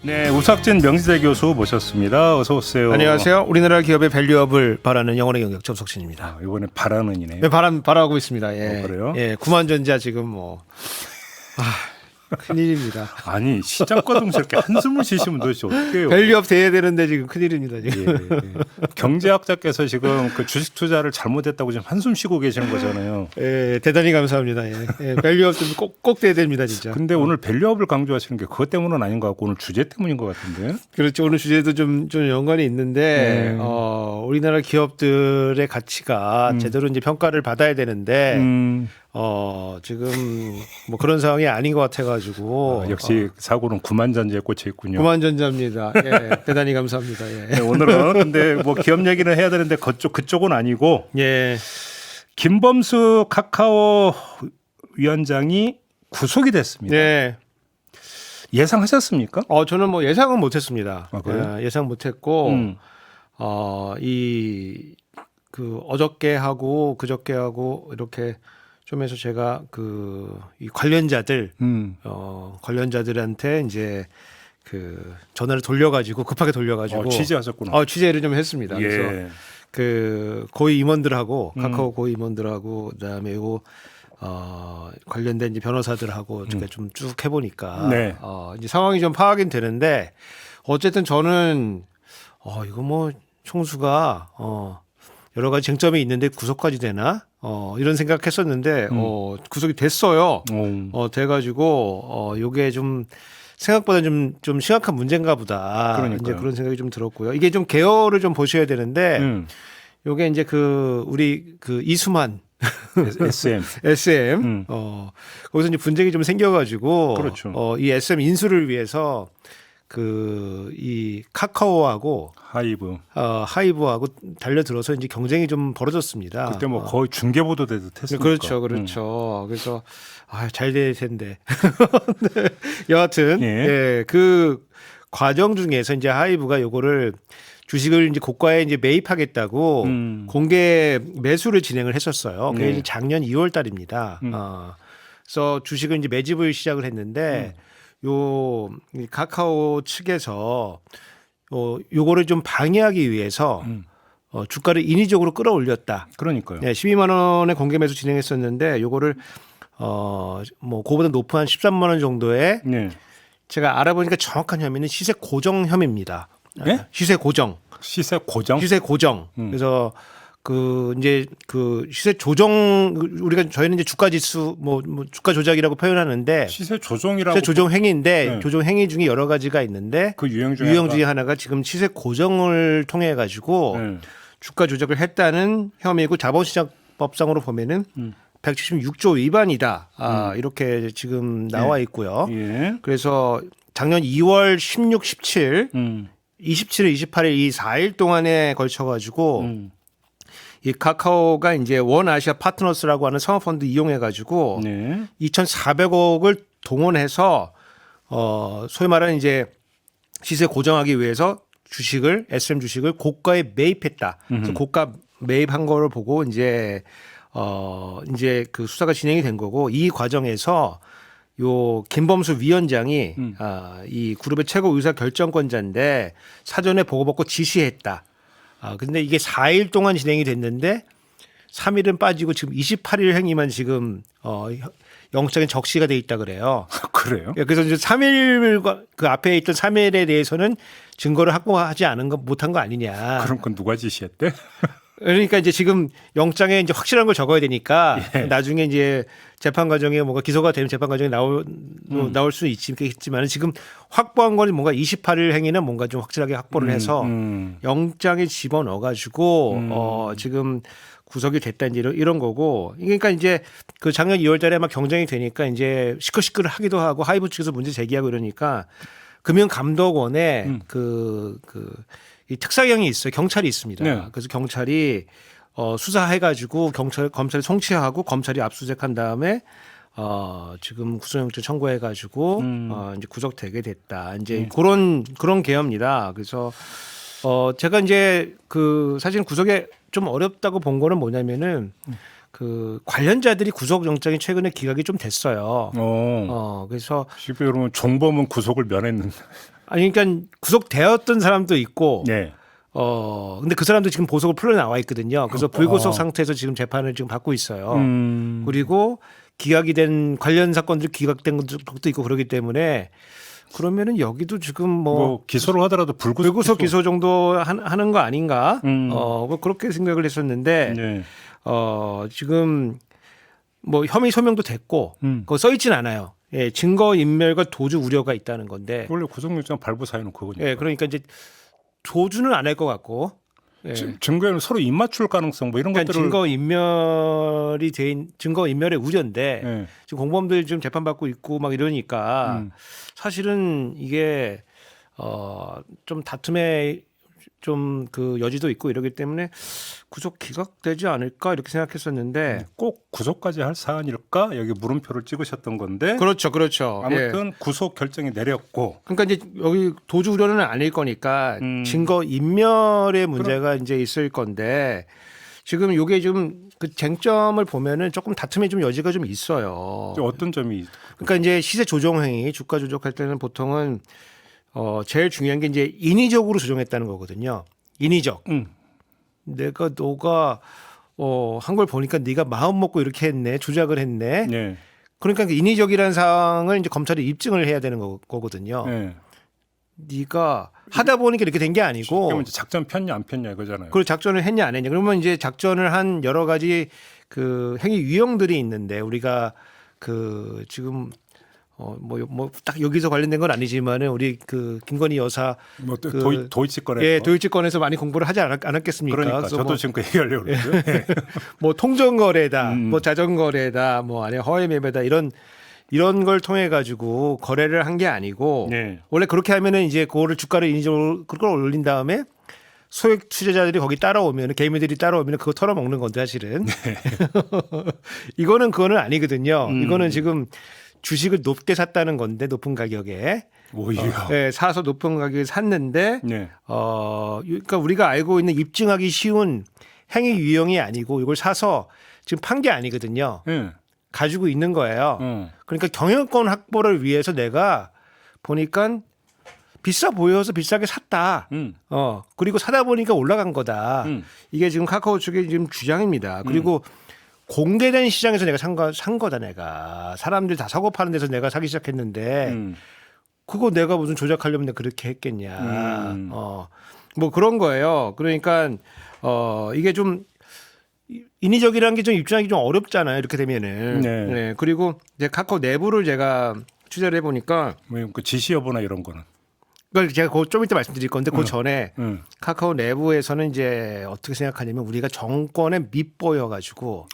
네, 우석진 명지대 교수 모셨습니다. 어서 오세요. 안녕하세요. 우리나라 기업의 밸류업을 바라는 영혼의 경력 정석진입니다. 이번에 바라는이네요. 네, 바라고 있습니다. 예. 그래요? 예, 구만전자 지금 큰일입니다. 아니 시작과 동시에 이렇게 한숨을 쉬시면 도대체 어떻게 해요? 밸류업 돼야 되는데 지금 큰일입니다. 지금. 예. 경제학자께서 지금 그 주식 투자를 잘못했다고 지금 한숨 쉬고 계시는 거잖아요. 예, 대단히 감사합니다. 예, 밸류업 좀 꼭 돼야 됩니다, 진짜. 근데 오늘 밸류업을 강조하시는 게 그것 때문은 아닌 것 같고 오늘 주제 때문인 것 같은데. 그렇죠. 오늘 주제도 좀 연관이 있는데 우리나라 기업들의 가치가 제대로 이제 평가를 받아야 되는데 지금 뭐 그런 상황이 아닌 것 같아가지고 역시 사고는 구만전자에 꽂혀 있군요. 구만전자입니다. 예, 대단히 감사합니다. 예. 네, 오늘은 근데 뭐 기업 얘기는 해야 되는데 그쪽은 아니고 예. 김범수 카카오 위원장이 구속이 됐습니다. 네. 예상하셨습니까? 저는 뭐 예상은 못했습니다. 아, 그래요? 예상 못했고 그 어저께 하고 그저께 하고 이렇게 좀 해서 제가 이 관련자들 관련자들한테 이제 그 전화를 돌려가지고 급하게 돌려가지고 취재하셨구나. 취재를 좀 했습니다. 예. 그래서 그 고위 임원들하고 카카오 고위 임원들하고 그다음에 이거 관련된 이제 변호사들하고 좀 쭉 해보니까 네. 이제 상황이 좀 파악이 되는데 어쨌든 저는 이거 뭐 총수가 여러 가지 쟁점이 있는데 구속까지 되나 이런 생각했었는데 구속이 됐어요. 돼가지고 요게 좀 생각보다 좀 심각한 문제인가 보다. 그러니까요. 이제 그런 생각이 좀 들었고요. 이게 좀 개요를 좀 보셔야 되는데 요게 이제 우리 이수만 SM 거기서 이제 분쟁이 좀 생겨가지고 그렇죠. 이 SM 인수를 위해서 이 카카오하고 하이브하고 달려들어서 이제 경쟁이 좀 벌어졌습니다. 그때 뭐 거의 중계 보도되듯 했으니까. 그렇죠. 그래서 잘 될 텐데. 네. 여하튼 예. 그 과정 중에서 이제 하이브가 요거를 주식을 이제 고가에 이제 매입하겠다고 공개 매수를 진행을 했었어요. 그게 이제 작년 2월 달입니다. 그래서 주식을 이제 매집을 시작을 했는데 이 카카오 측에서 요거를 좀 방해하기 위해서 주가를 인위적으로 끌어올렸다. 그러니까요. 네, 12만 원에 공개 매수 진행했었는데 요거를 뭐 그보다 높은 한 13만 원 정도에 제가 알아보니까 정확한 혐의는 시세 고정 혐의입니다. 네? 시세 고정. 시세 고정? 시세 고정. 그래서 이제 시세 조정 저희는 이제 주가 지수 뭐 주가 조작이라고 표현하는데 시세 조정이라고 시세 조정 행위인데 조정 행위 중에 여러 가지가 있는데 그 유형 중에 하나가 지금 시세 고정을 통해 가지고 주가 조작을 했다는 혐의고 자본시장법상으로 보면은 176조 위반이다. 이렇게 지금 나와 있고요. 예. 그래서 작년 2월 16, 17, 27일, 28일 이 4일 동안에 걸쳐 가지고 이 카카오가 이제 원 아시아 파트너스라고 하는 상업펀드 이용해 가지고 2,400억을 동원해서 소위 말하는 이제 시세 고정하기 위해서 SM 주식을 고가에 매입했다. 그래서 고가 매입한 거를 보고 이제 그 수사가 진행이 된 거고 이 과정에서 요 김범수 위원장이 이 그룹의 최고 의사 결정권자인데 사전에 보고받고 지시했다. 근데 이게 4일 동안 진행이 됐는데 3일은 빠지고 지금 28일 행위만 지금 영장에 적시가 돼 있다 그래요. 그래요? 그래서 이제 3일과 그 앞에 있던 3일에 대해서는 증거를 확보하지 못한 거 아니냐. 그럼 그건 누가 지시했대? 그러니까 이제 지금 영장에 이제 확실한 걸 적어야 되니까 나중에 이제 재판 과정에 뭔가 기소가 되면 재판 과정에 나올 수는 있겠지만 지금 확보한 거는 뭔가 28일 행위는 뭔가 좀 확실하게 확보를 해서 영장에 집어넣어 가지고 지금 구속이 됐다 이제 이런 거고 그러니까 이제 그 작년 2월 달에 막 경쟁이 되니까 이제 시끌시끌하기도 하고 하이브 측에서 문제 제기하고 이러니까 금융감독원에 이 특사경이 있어요. 경찰이 있습니다. 그래서 경찰이 수사해가지고 검찰이 송치하고 검찰이 압수수색한 다음에 지금 구속영장 청구해가지고 이제 구속되게 됐다. 이제 그런 계엄입니다. 그래서 제가 이제 사실 구속에 좀 어렵다고 본 거는 뭐냐면은 관련자들이 구속영장이 최근에 기각이 좀 됐어요. 그래서 쉽게 그러면 종범은 구속을 면했는데. 아니 그러니까 구속되었던 사람도 있고 네. 근데 그 사람도 지금 보석을 풀려 나와 있거든요. 그래서 불구속 상태에서 지금 재판을 지금 받고 있어요. 그리고 기각이 된 관련 사건들 기각된 것도 있고 그러기 때문에 그러면은 여기도 지금 뭐 기소를 하더라도 불구속 기소 정도 하는 거 아닌가? 그렇게 생각을 했었는데 네. 지금 뭐 혐의 소명도 됐고 그거 써 있진 않아요. 예, 증거 인멸과 도주 우려가 있다는 건데. 원래 구속영장 발부 사유는 그거니까. 예, 그러니까 이제 도주는 안 할 것 같고. 예. 증거에는 서로 입맞출 가능성 뭐 이런 그러니까 것들을 증거 인멸의 우려인데 네. 지금 공범들 지금 재판 받고 있고 막 이러니까 사실은 이게 좀 다툼의 좀 그 여지도 있고 이러기 때문에 구속 기각되지 않을까 이렇게 생각했었는데 꼭 구속까지 할 사안일까 여기 물음표를 찍으셨던 건데 그렇죠. 아무튼 예. 구속 결정이 내렸고 그러니까 이제 여기 도주 우려는 아닐 거니까 증거 인멸의 문제가 이제 있을 건데 지금 이게 좀 그 쟁점을 보면은 조금 다툼의 좀 여지가 좀 있어요. 어떤 점이 그러니까 이제 시세 조정 행위, 주가 조작할 때는 보통은 제일 중요한 게 이제 인위적으로 조정했다는 거거든요. 인위적. 너가 한 걸 보니까 네가 마음 먹고 이렇게 했네, 조작을 했네. 네. 그러니까 그 인위적이라는 사항을 이제 검찰이 입증을 해야 되는 거거든요. 네. 네가 하다 보니까 이렇게 된 게 아니고. 그러면 이제 작전 폈냐 안 폈냐 이거잖아요. 그 작전을 했냐 안 했냐. 그러면 이제 작전을 한 여러 가지 그 행위 유형들이 있는데 우리가 그 지금 뭐 딱 여기서 관련된 건 아니지만은 우리 그 김건희 여사 뭐 그 도이치권에 예, 도이치권에서 많이 공부를 하지 않았겠습니까? 그러니까 그래서 저도 뭐, 지금 그 얘기하려고 그랬어요. 네. 뭐 통정거래다, 뭐 자전거래다, 뭐 아니 허위 매매다 이런 걸 통해 가지고 거래를 한 게 아니고 네. 원래 그렇게 하면은 이제 그거를 주가를 인위적으로 그걸 올린 다음에 소액 투자자들이 거기 따라오면 개미들이 따라오면 그거 털어먹는 건데 사실은 그거는 아니거든요. 이거는 지금 주식을 높게 샀다는 건데 높은 가격에 오히려 사서 높은 가격에 샀는데 네. 그러니까 우리가 알고 있는 입증하기 쉬운 행위 유형이 아니고 이걸 사서 지금 판 게 아니거든요. 네. 가지고 있는 거예요. 그러니까 경영권 확보를 위해서 내가 보니까 비싸 보여서 비싸게 샀다. 그리고 사다 보니까 올라간 거다. 이게 지금 카카오 측의 지금 주장입니다. 그리고 공개된 시장에서 내가 산 거다 내가. 사람들 다 사고 파는 데서 내가 사기 시작했는데 그거 내가 무슨 조작하려면 내가 그렇게 했겠냐. 뭐 그런 거예요. 그러니까 이게 좀 인위적이라는 게 좀 입증하기 좀 어렵잖아요. 이렇게 되면은. 네. 네. 그리고 이제 카카오 내부를 제가 취재를 해보니까 그 지시 여부나 이런 거는 그걸 제가 그거 좀 이따 말씀드릴 건데 그 전에 카카오 내부에서는 이제 어떻게 생각하냐면 우리가 정권에 밑보여가지고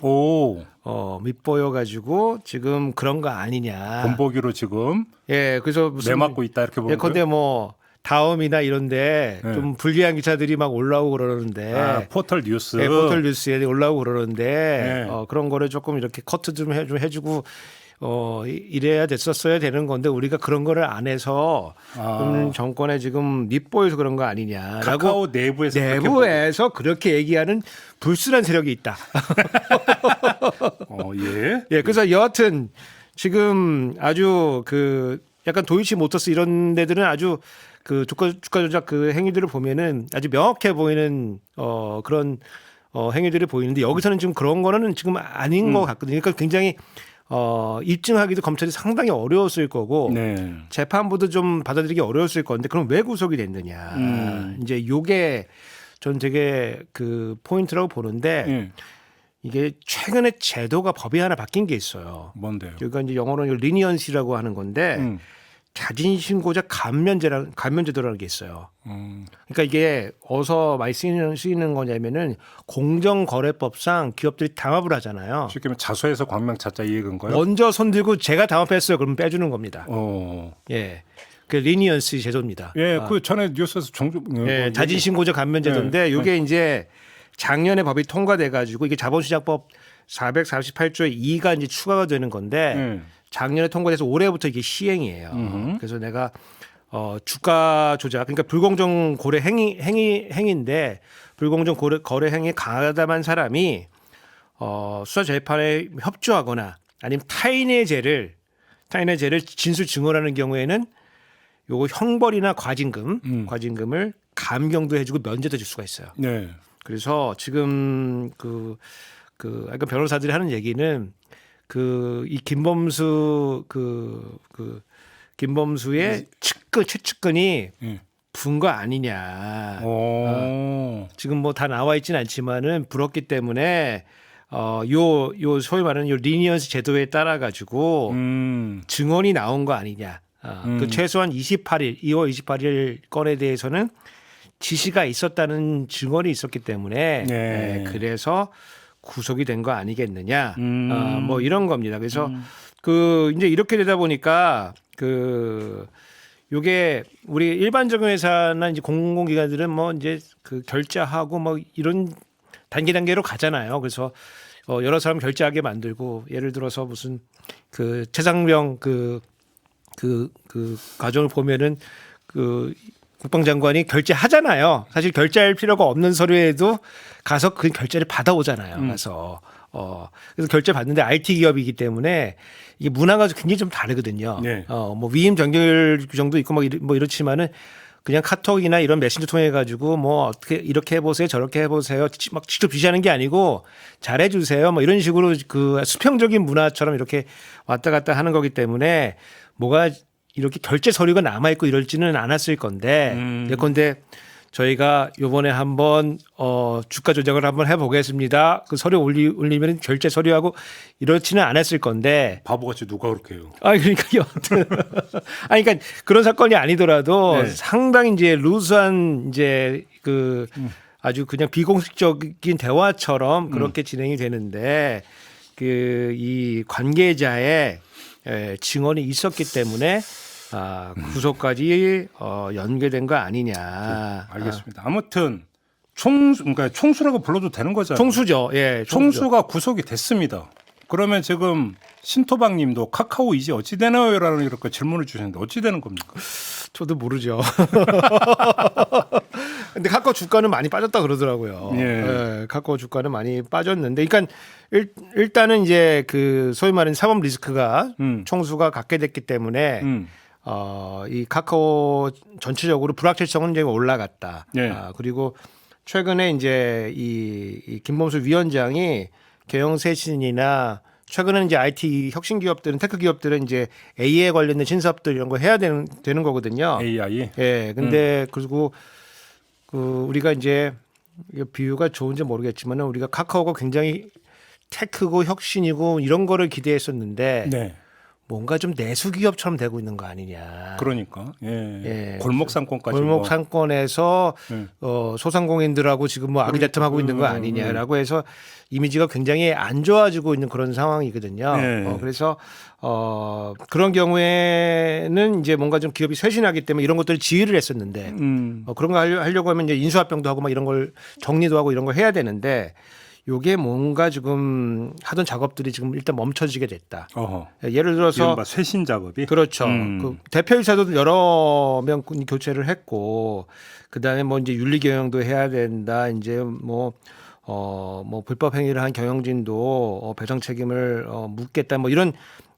밑보여가지고 지금 그런 거 아니냐. 본보기로 지금 예, 그래서 무슨 내맞고 있다 이렇게 보는 예컨대 거예요? 뭐 다음이나 이런데 좀 불리한 기사들이 막 올라오고 그러는데 포털 뉴스 네, 포털 뉴스에 올라오고 그러는데 네. 그런 거를 조금 이렇게 커트 좀 해주고 이래야 됐었어야 되는 건데 우리가 그런 거를 안 해서 정권에 지금 밑보여서 그런 거 아니냐라고 카카오 내부에서 그렇게 얘기하는 불순한 세력이 있다. 예. 예, 그래서 여하튼 지금 아주 그 약간 도이치 모터스 이런 데들은 아주 그 주가 조작 그 행위들을 보면은 아주 명확해 보이는 그런 행위들이 보이는데 여기서는 지금 그런 거는 지금 아닌 것 같거든요. 그러니까 굉장히 입증하기도 검찰이 상당히 어려웠을 거고 네. 재판부도 좀 받아들이기 어려웠을 건데 그럼 왜 구속이 됐느냐. 이제 요게 전 되게 그 포인트라고 보는데 이게 최근에 제도가 법이 하나 바뀐 게 있어요. 뭔데요? 그러니까 이제 영어로는 리니언시라고 하는 건데 자진신고자 감면제도라는 게 있어요. 그러니까 이게 어디서 많이 쓰이는 거냐면은 공정거래법상 기업들이 담합을 하잖아요. 쉽게 말하면 자수해서 광명 찾자 이 얘기인 거예요? 먼저 손들고 제가 담합했어요. 그러면 빼주는 겁니다. 예, 그 리니언시 제도입니다. 예, 그 전에 뉴스에서 종종 예, 자진신고자 감면제도인데 이게 이제 작년에 법이 통과돼가지고 이게 자본시장법 448조의 2가 이제 추가가 되는 건데 작년에 통과돼서 올해부터 이게 시행이에요. 그래서 내가 주가 조작 그러니까 불공정 거래 행위인데 불공정 거래 행위에 가담한 사람이 수사 재판에 협조하거나 아니면 타인의 죄를 진술 증언하는 경우에는 요거 형벌이나 과징금을 감경도 해주고 면제도 줄 수가 있어요. 네. 그래서 지금 약간 변호사들이 하는 얘기는 이 김범수의 최측근이 예. 분 거 아니냐. 지금 뭐 다 나와 있지는 않지만은 불었기 때문에 요 소위 말하는 요 리니언스 제도에 따라 가지고 증언이 나온 거 아니냐. 그 최소한 2월 28일 건에 대해서는 지시가 있었다는 증언이 있었기 때문에 네. 그래서 구속이 된 거 아니겠느냐. 뭐 이런 겁니다. 그래서 이제 이렇게 되다 보니까 요게 우리 일반적인 회사나 이제 공공기관들은 뭐 이제 결제하고 뭐 이런 단계로 가잖아요. 그래서 여러 사람 결제하게 만들고 예를 들어서 무슨 최상병 과정을 보면은 국방장관이 결제하잖아요. 사실 결제할 필요가 없는 서류에도 가서 그 결제를 받아오잖아요. 가서 그래서 결제 받는데 IT 기업이기 때문에 이게 문화가 굉장히 좀 다르거든요. 네. 뭐 위임 정결 규정도 있고 뭐 이렇지만은 그냥 카톡이나 이런 메신저 통해 가지고 뭐 어떻게 이렇게 해보세요, 저렇게 해보세요, 막 직접 지시하는 게 아니고 잘해주세요, 뭐 이런 식으로 수평적인 문화처럼 이렇게 왔다 갔다 하는 거기 때문에 뭐가 이렇게 결제 서류가 남아 있고 이럴지는 않았을 건데 예컨대 저희가 이번에 한번 주가 조작을 한번 해보겠습니다. 그 서류 올리면 결제 서류하고 이렇지는 않았을 건데. 바보같이 누가 그렇게 해요? 그러니까요. 그러니까 그런 사건이 아니더라도 네. 상당히 이제 루스한 이제 아주 그냥 비공식적인 대화처럼 그렇게 진행이 되는데 이 관계자의 증언이 있었기 때문에 구속까지 연계된 거 아니냐. 알겠습니다. 아무튼 그러니까 총수라고 불러도 되는 거잖아요. 총수죠. 예, 총수가 구속이 됐습니다. 그러면 지금 신토박님도 카카오 이제 어찌 되나요라는 이렇게 질문을 주셨는데 어찌 되는 겁니까? 저도 모르죠. 근데 카카오 주가는 많이 빠졌다 그러더라고요. 예. 카카오 주가는 많이 빠졌는데, 그러니까 일단은 이제 소위 말하는 사법 리스크가 총수가 갖게 됐기 때문에 이 카카오 전체적으로 불확실성은 이제 올라갔다. 네. 그리고 최근에 이제 이 김범수 위원장이 경영쇄신이나 최근에 이제 IT 혁신 기업들은 테크 기업들은 이제 AI에 관련된 신사업들 이런 거 해야 되는 거거든요. AI. 예. 근데 그리고 우리가 이제 비유가 좋은지 모르겠지만 우리가 카카오가 굉장히 테크고 혁신이고 이런 거를 기대했었는데 네. 뭔가 좀 내수 기업처럼 되고 있는 거 아니냐. 그러니까 예. 골목 상권까지 골목 상권에서 네. 소상공인들하고 지금 뭐 아기다툼하고 있는 거 아니냐라고 해서 이미지가 굉장히 안 좋아지고 있는 그런 상황이거든요. 네. 그래서 그런 경우에는 이제 뭔가 좀 기업이 쇄신하기 때문에 이런 것들을 지휘를 했었는데 그런 거 하려고 하면 이제 인수합병도 하고 막 이런 걸 정리도 하고 이런 걸 해야 되는데 요게 뭔가 지금 하던 작업들이 지금 일단 멈춰지게 됐다. 예를 들어서 이른바 쇄신 작업이 그렇죠. 대표이사도 여러 명 교체를 했고 그다음에 뭐 이제 윤리 경영도 해야 된다. 이제 뭐 불법 행위를 한 경영진도 배상 책임을 묻겠다. 뭐 이런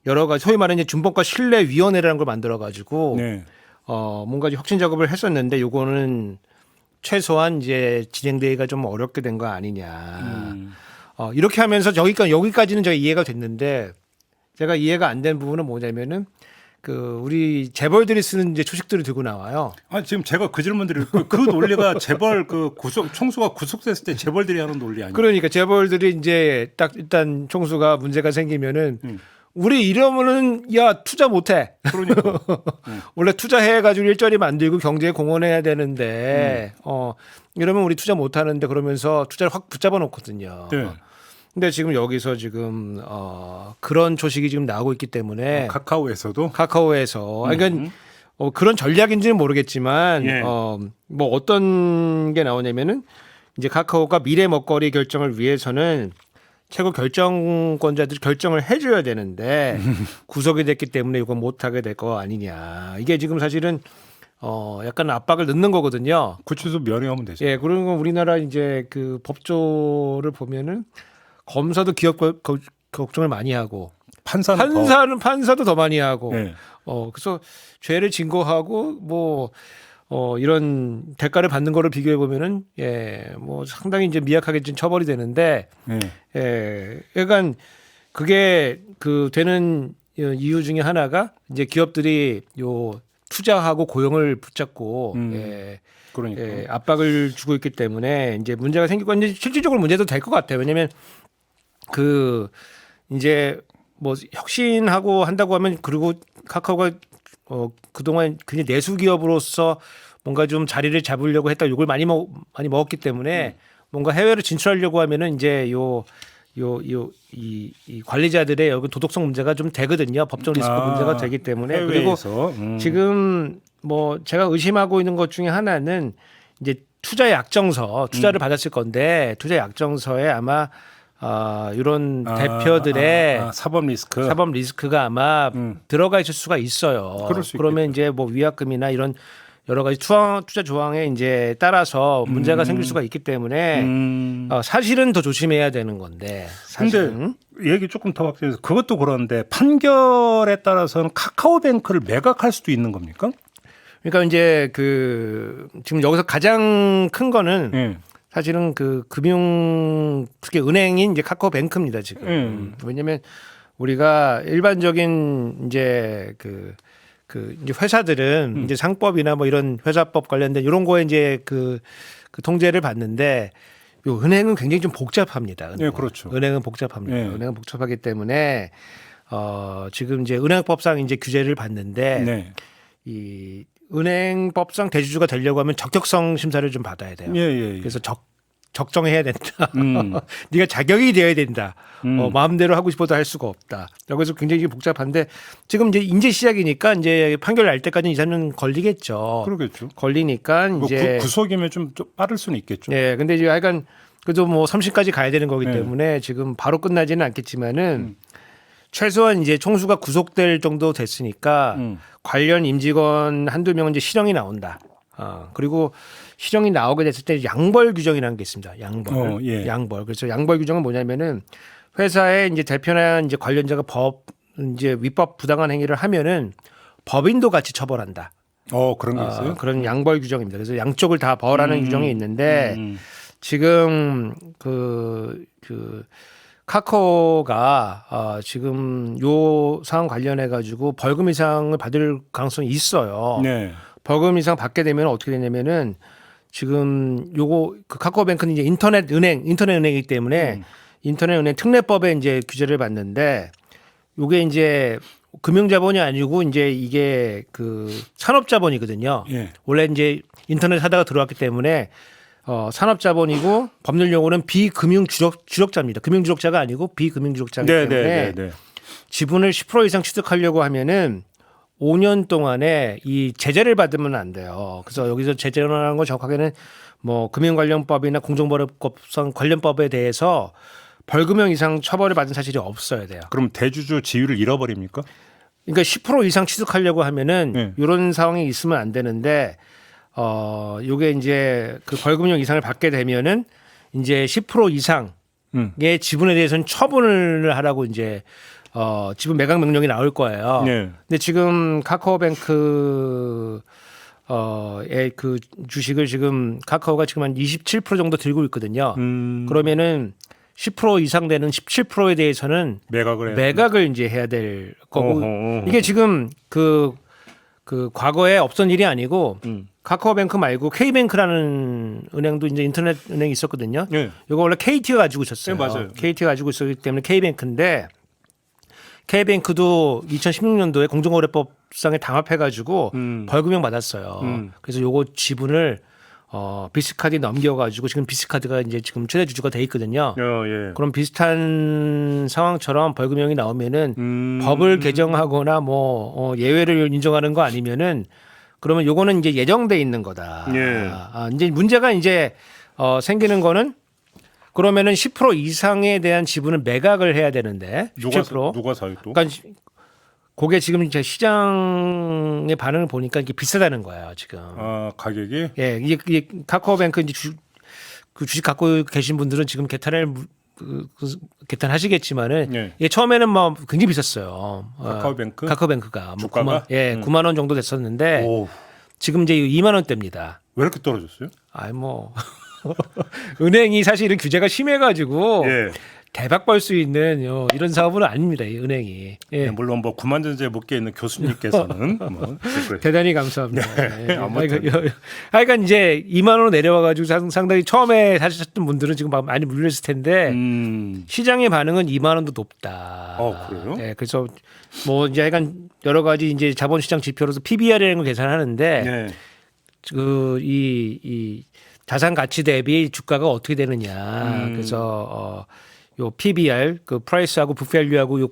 여러 가지 소위 말하는 이제 준법과 신뢰위원회라는 걸 만들어 가지고 네. 뭔가 혁신 작업을 했었는데 요거는 최소한 이제 진행되기가 좀 어렵게 된 거 아니냐. 이렇게 하면서 여기까지는 저희 이해가 됐는데 제가 이해가 안 된 부분은 뭐냐면은 우리 재벌들이 쓰는 이제 초식들을 들고 나와요. 지금 제가 그 질문 드릴 그 논리가 재벌 총수가 구속됐을 때 재벌들이 하는 논리 아니에요? 그러니까 재벌들이 이제 딱 일단 총수가 문제가 생기면은 우리 이러면은 야 투자 못해. 그러니까 원래 투자해가지고 일자리 만들고 경제에 공헌해야 되는데 이러면 우리 투자 못하는데 그러면서 투자를 확 붙잡아 놓거든요. 네. 근데 지금 여기서 지금 그런 조식이 지금 나오고 있기 때문에 카카오에서도 그러니까 그런 전략인지는 모르겠지만 예. 뭐 어떤 게 나오냐면은 이제 카카오가 미래 먹거리 결정을 위해서는 최고 결정권자들이 결정을 해줘야 되는데 구속이 됐기 때문에 이건 못하게 될 거 아니냐. 이게 지금 사실은 약간 압박을 넣는 거거든요. 구치소 면회하면 되죠. 예, 그런 건 우리나라 이제 법조를 보면은 검사도 기업 걱정을 많이 하고 판사도 더 많이 하고 네. 그래서 죄를 증거하고 뭐 이런 대가를 받는 거를 비교해 보면은 뭐 상당히 이제 미약하게 좀 처벌이 되는데 그러니까 그게 그 되는 이유 중에 하나가 이제 기업들이 요 투자하고 고용을 붙잡고 그러니까 압박을 주고 있기 때문에 이제 문제가 생기고 이제 실질적으로 문제도 될 것 같아요. 왜냐하면 그 이제 뭐 혁신하고 한다고 하면 그리고 카카오가 그동안 그냥 내수 기업으로서 뭔가 좀 자리를 잡으려고 했다. 욕을 많이 먹었기 때문에 뭔가 해외로 진출하려고 하면은 이제 이 관리자들의 여기 도덕성 문제가 좀 되거든요. 법적 리스크 문제가 되기 때문에 해외에서. 그리고 지금 뭐 제가 의심하고 있는 것 중에 하나는 이제 투자 약정서 투자를 받았을 건데 투자 약정서에 아마 이런 대표들의 사법 리스크가 아마 들어가 있을 수가 있어요. 그럴 수 그러면 이제 뭐 위약금이나 이런 여러 가지 투자 조항에 이제 따라서 문제가 생길 수가 있기 때문에 사실은 더 조심해야 되는 건데. 근데 얘기 조금 더 확대해서 그것도 그런데 판결에 따라서는 카카오뱅크를 매각할 수도 있는 겁니까? 그러니까 이제 그 지금 여기서 가장 큰 거는 사실은 그 그게 은행인 이제 카카오뱅크입니다 지금. 왜냐하면 우리가 일반적인 이제 이제 회사들은 이제 상법이나 뭐 이런 회사법 관련된 이런 거에 이제 그 통제를 받는데 요 은행은 굉장히 좀 복잡합니다. 네, 그렇죠. 은행은 복잡합니다. 네. 은행은 복잡하기 때문에 지금 이제 은행법상 이제 규제를 받는데 이 은행법상 대주주가 되려고 하면 적격성 심사를 좀 받아야 돼요. 그래서 적정해야 된다. 네가 자격이 되어야 된다. 마음대로 하고 싶어도 할 수가 없다. 그래서 굉장히 복잡한데 지금 이제 시작이니까 이제 판결 날 때까지는 2, 3년 걸리겠죠. 그러겠죠. 걸리니까 뭐 이제 구속이면 좀 빠를 수는 있겠죠. 네, 근데 이제 약간 그래도 뭐 3심까지 가야 되는 거기 때문에 지금 바로 끝나지는 않겠지만은 최소한 이제 총수가 구속될 정도 됐으니까 관련 임직원 한두 명은 이제 실형이 나온다. 그리고 실형이 나오게 됐을 때 양벌 규정이라는 게 있습니다. 양벌. 그래서 양벌 규정은 뭐냐면은 회사의 이제 대표나 이제 관련자가 이제 위법 부당한 행위를 하면은 법인도 같이 처벌한다. 그런 게 있어요? 그런 양벌 규정입니다. 그래서 양쪽을 다 벌하는 규정이 있는데 지금 그 카카오가 지금 요 사안 관련해 가지고 벌금 이상을 받을 가능성이 있어요. 벌금 이상 받게 되면 어떻게 되냐면은 지금 요거 그 카카오뱅크는 이제 인터넷 은행이기 때문에 인터넷 은행 특례법에 이제 규제를 받는데 요게 이제 금융자본이 아니고 이제 이게 그 산업자본이거든요. 원래 이제 인터넷 하다가 들어왔기 때문에 산업자본이고 법률 용어는 비금융주력자입니다. 금융주력자가 아니고 비금융주력자이기 때문에 지분을 10% 이상 취득하려고 하면은 5년 동안에 이 제재를 받으면 안 돼요. 그래서 여기서 제재라는 건 정확하게는 뭐 금융관련법이나 공정거래법상 관련법에 대해서 벌금형 이상 처벌을 받은 사실이 없어야 돼요. 그럼 대주주 지위를 잃어버립니까? 그러니까 10% 이상 취득하려고 하면은 이런 상황이 있으면 안 되는데 요게 이제 그 벌금형 이상을 받게 되면은 이제 10% 이상의 지분에 대해서는 처분을 하라고 이제 지분 매각 명령이 나올 거예요. 근데 지금 카카오뱅크 그 주식을 지금 카카오가 지금 한 27% 정도 들고 있거든요. 그러면은 10% 이상 되는 17%에 대해서는 매각을 이제 해야 될 거고 이게 지금 그 과거에 없던 일이 아니고 카카오뱅크 말고 K뱅크라는 은행도 이제 인터넷 은행이 있었거든요. 이거 원래 KT가 가지고 있었어요. 맞아요. KT가 가지고 있었기 때문에 K뱅크인데 K뱅크도 2016년도에 공정거래법상에 담합해가지고 벌금형 받았어요. 그래서 요거 지분을 비스카드에 넘겨가지고 지금 비스카드가 이제 지금 최대 주주가 돼 있거든요. 그럼 비슷한 상황처럼 벌금형이 나오면은 법을 개정하거나 뭐 예외를 인정하는 거 아니면은 그러면 요거는 이제 예정돼 있는 거다. 이제 문제가 이제 생기는 그러면은 10% 이상에 대한 지분을 매각을 해야 되는데 17%. 누가 사요 또? 그러니까 그게 지금 이제 시장의 반응을 보니까 이게 비싸다는 거예요 지금. 가격이? 이게 카카오뱅크 이제 그 주식 갖고 계신 분들은 지금 개탄을 개탄하시겠지만은 네. 이게 처음에는 뭐 굉장히 비쌌어요. 카카오뱅크? 카카오뱅크가 뭐 주가가? 9만 원 정도 됐었는데 오, 지금 이제 2만 원대입니다. 왜 이렇게 떨어졌어요? 아이 뭐 은행이 사실 이런 규제가 심해가지고 예. 대박 벌 수 있는 이런 사업은 아닙니다. 이 은행이. 예. 네, 물론 뭐 구만전제에 묶여 있는 교수님께서는 뭐 댓글. 대단히 감사합니다. 예. 아무튼. 하여간 이제 2만 원으로 내려와가지고 상당히 처음에 사셨던 분들은 지금 많이 물렸을 텐데 시장의 반응은 2만 원도 높다. 그래요? 예, 그래서 뭐 이제 하여간 여러 가지 이제 자본시장 지표로서 PBR이라는 걸 계산하는데 네. 이 자산 가치 대비 주가가 어떻게 되느냐. 그래서 요 PBR 그 프라이스하고 북밸류하고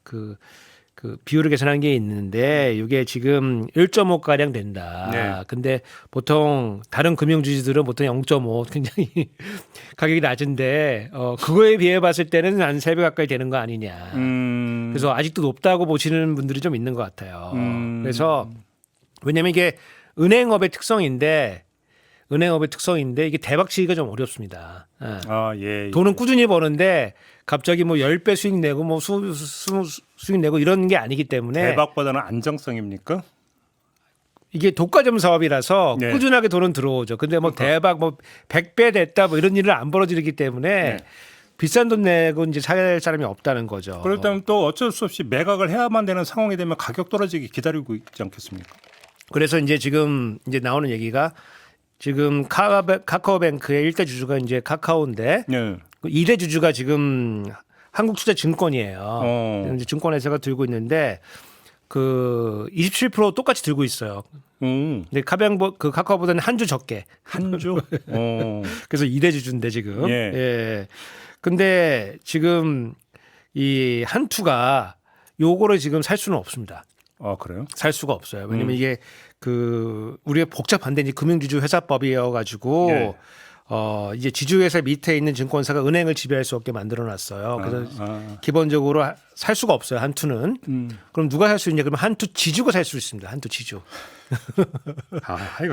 그 비율을 계산한 게 있는데 이게 지금 1.5 가량 된다. 네. 근데 보통 다른 금융주주들은 보통 0.5 굉장히 가격이 낮은데 그거에 비해 봤을 때는 한 3배 가까이 되는 거 아니냐. 그래서 아직도 높다고 보시는 분들이 좀 있는 것 같아요. 그래서 왜냐하면 이게 은행업의 특성인데 이게 대박치기가 좀 어렵습니다. 예. 예. 돈은 꾸준히 버는데 갑자기 뭐 10배 수익 내고 뭐 수익 내고 이런 게 아니기 때문에 대박보다는 안정성입니까? 이게 독과점 사업이라서 네. 꾸준하게 돈은 들어오죠. 근데 뭐 대박 뭐 100배 됐다 뭐 이런 일은 안 벌어지기 때문에 네. 비싼 돈 내고 이제 살 사람이 없다는 거죠. 그럴 때는 또 어쩔 수 없이 매각을 해야만 되는 상황이 되면 가격 떨어지기 기다리고 있지 않겠습니까? 그래서 이제 지금 이제 나오는 얘기가 지금 카카오뱅크의 1대 주주가 이제 카카오인데 네. 2대 주주가 지금 한국투자증권이에요. 이제 증권회사가 들고 있는데 그 27% 똑같이 들고 있어요. 근데 카카오보다는 한 주 적게. 한 주? 그래서 2대 주주인데 지금. 예. 예. 근데 지금 이 한투가 요거를 지금 살 수는 없습니다. 그래요? 살 수가 없어요. 왜냐면 이게 우리가 복잡한데 이제 금융주주 회사법이어 가지고 예. 이제 지주회사 밑에 있는 증권사가 은행을 지배할 수 없게 만들어 놨어요. 그래서 기본적으로 살 수가 없어요. 한투는. 그럼 누가 살 수 있냐? 그러면 한투 지주가 살 수 있습니다. 한투 지주.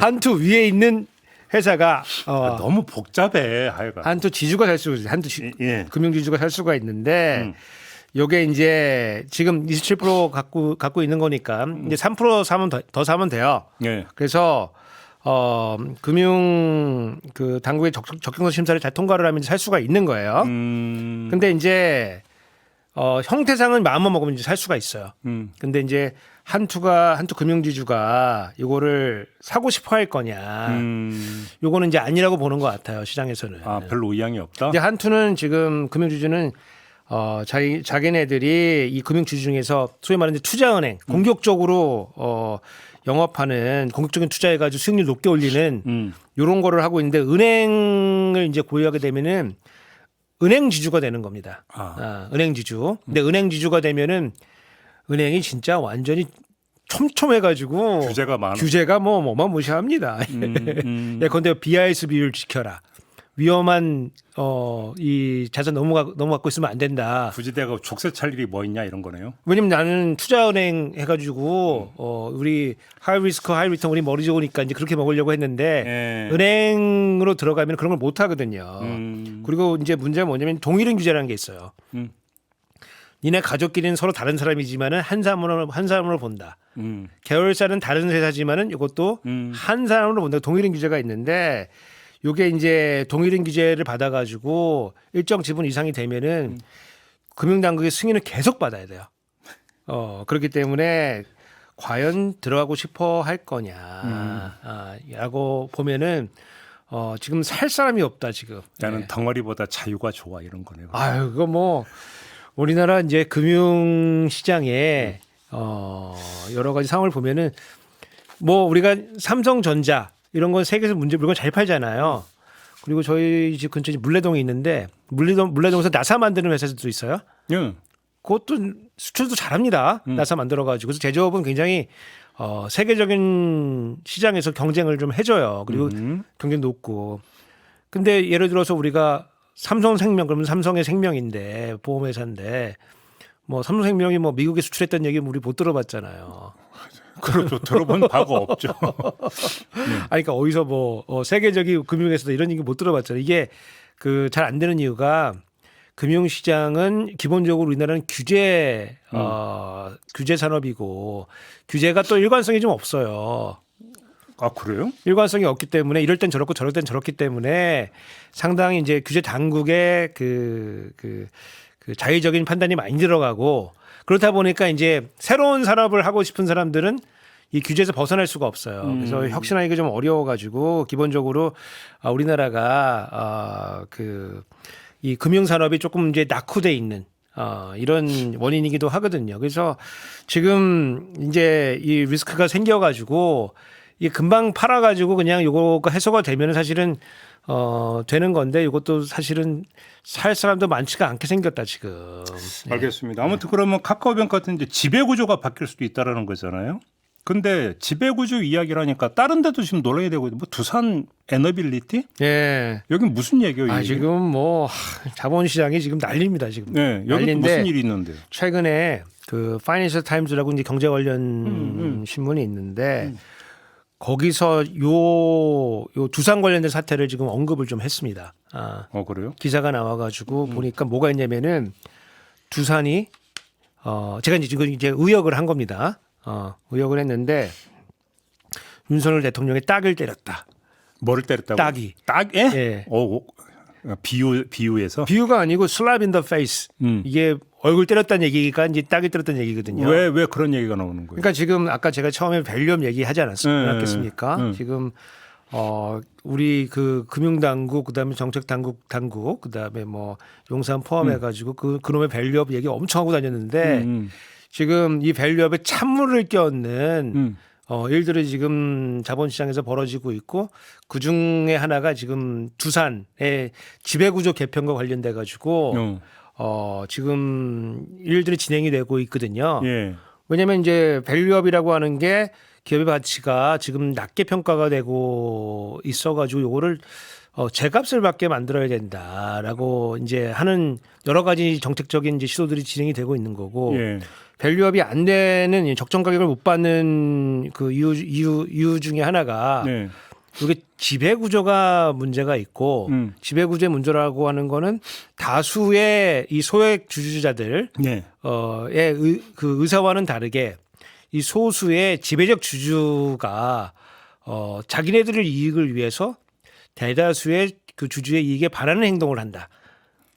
한투 위에 있는 회사가 너무 복잡해. 하여간. 한투 지주가 살 수 있어요. 예. 금융지주가 살 수가 있는데 요게 이제 지금 27% 갖고 있는 거니까 이제 3% 사면 더 사면 돼요. 예. 그래서 금융 그 당국의 적정성 심사를 잘 통과를 하면 살 수가 있는 거예요. 근데 이제 형태상은 마음만 먹으면 이제 살 수가 있어요. 근데 이제 한투 금융지주가 이거를 사고 싶어 할 거냐. 요거는 이제 아니라고 보는 것 같아요. 시장에서는. 별로 의향이 없다. 근데 한투는 지금 금융지주는 자기네들이 이 금융주주 중에서 소위 말하는 투자은행 공격적으로 영업하는 공격적인 투자해가지고 수익률 높게 올리는 이런 거를 하고 있는데 은행을 이제 보유하게 되면은 은행 지주가 되는 겁니다. 은행 지주. 근데 은행 지주가 되면은 은행이 진짜 완전히 촘촘해가지고 규제가 뭐 어마무시합니다. 예컨대 BIS 비율 지켜라. 위험한 이 자산 너무 갖고 있으면 안 된다. 굳이 내가 족쇄 찰 일이 뭐 있냐 이런 거네요. 왜냐면 나는 투자은행 해가지고 우리 하이 리스크 하이 리턴 우리 머리 좋으니까 이제 그렇게 먹으려고 했는데 은행으로 들어가면 그런 걸 못 하거든요. 그리고 이제 문제가 뭐냐면 동일인 규제라는 게 있어요. 니네 가족끼리는 서로 다른 사람이지만은 한 사람으로 본다. 계열사는 다른 회사지만은 이것도 한 사람으로 본다. 동일인 규제가 있는데. 요게 이제 동일인 규제를 받아가지고 일정 지분 이상이 되면은 금융당국의 승인을 계속 받아야 돼요. 그렇기 때문에 과연 들어가고 싶어 할 거냐라고 보면은 지금 살 사람이 없다 지금. 나는 덩어리보다 자유가 좋아 이런 거네요. 아유, 그거 뭐 우리나라 이제 금융 시장에 여러 가지 상황을 보면은 뭐 우리가 삼성전자 이런 건 세계에서 물건 잘 팔잖아요. 그리고 저희 집 근처에 물레동이 있는데 물레동에서 나사 만드는 회사도 있어요. 예. 그것도 수출도 잘합니다. 나사 만들어가지고 그래서 제조업은 굉장히 세계적인 시장에서 경쟁을 좀 해줘요. 그리고 경쟁 높고. 근데 예를 들어서 우리가 삼성생명 그러면 삼성의 생명인데 보험회사인데 뭐 삼성생명이 뭐 미국에 수출했던 얘기 우리 못 들어봤잖아요. 그렇죠. 들어본 바가 없죠. 그러니까 어디서 뭐 세계적인 금융에서도 이런 얘기 못 들어봤잖아요. 이게 그 잘 안 되는 이유가 금융시장은 기본적으로 우리나라는 규제 산업이고 규제가 또 일관성이 좀 없어요. 아 그래요? 일관성이 없기 때문에 이럴 땐 저렇고 저럴 땐 저렇기 때문에 상당히 이제 규제 당국의 그 자의적인 판단이 많이 들어가고 그렇다 보니까 이제 새로운 산업을 하고 싶은 사람들은 이 규제에서 벗어날 수가 없어요. 그래서 혁신하기가 좀 어려워가지고 기본적으로 우리나라가 이 금융산업이 조금 이제 낙후돼 있는 이런 원인이기도 하거든요. 그래서 지금 이제 이 리스크가 생겨가지고 이 금방 팔아가지고 그냥 요거가 해소가 되면 사실은 되는 건데 이것도 사실은 살 사람도 많지가 않게 생겼다 지금. 네. 알겠습니다. 아무튼 그러면 카카오뱅크 같은 이제 지배 구조가 바뀔 수도 있다라는 거잖아요. 근데 지배 구조 이야기라니까 다른 데도 지금 놀라야 되고 뭐 두산 에너빌리티? 예. 여긴 무슨 얘기예요? 이게? 지금 뭐 자본시장이 지금 난립니다 지금. 네, 여기 난리인데 무슨 일이 있는데요? 최근에 그 파이낸셜 타임즈라고 이제 경제 관련 신문이 있는데 거기서 요 두산 관련된 사태를 지금 언급을 좀 했습니다. 그래요? 기사가 나와가지고 보니까 뭐가 있냐면은 두산이 제가 이제 의역을 한 겁니다. 의역을 했는데 윤석열 대통령의 딱을 때렸다. 뭐를 때렸다고? 딱이. 딱에? 예. 비유해서? 비유가 아니고 slap in the face. 이게 얼굴 때렸다는 얘기가 이제 딱이 때렸다는 얘기거든요. 왜 그런 얘기가 나오는 거예요? 그러니까 지금 아까 제가 처음에 밸류업 얘기하지 않았겠습니까? 지금 우리 그 금융당국 그다음에 정책당국 그다음에 뭐 용산 포함해가지고 그놈의 밸류업 얘기 엄청 하고 다녔는데 지금 이 밸류업에 찬물을 끼얹는 일들이 지금 자본시장에서 벌어지고 있고 그 중에 하나가 지금 두산의 지배구조 개편과 관련돼 가지고 지금 일들이 진행이 되고 있거든요. 예. 왜냐하면 이제 밸류업이라고 하는 게 기업의 가치가 지금 낮게 평가가 되고 있어가지고 요거를 제값을 받게 만들어야 된다라고 이제 하는 여러 가지 정책적인 이제 시도들이 진행이 되고 있는 거고. 예. 밸류업이 안 되는 적정 가격을 못 받는 그 이유 중에 하나가 네. 이게 지배 구조가 문제가 있고 지배 구조의 문제라고 하는 거는 다수의 이 소액 주주자들 네. 그 의사와는 다르게 이 소수의 지배적 주주가 자기네들의 이익을 위해서 대다수의 그 주주의 이익에 반하는 행동을 한다.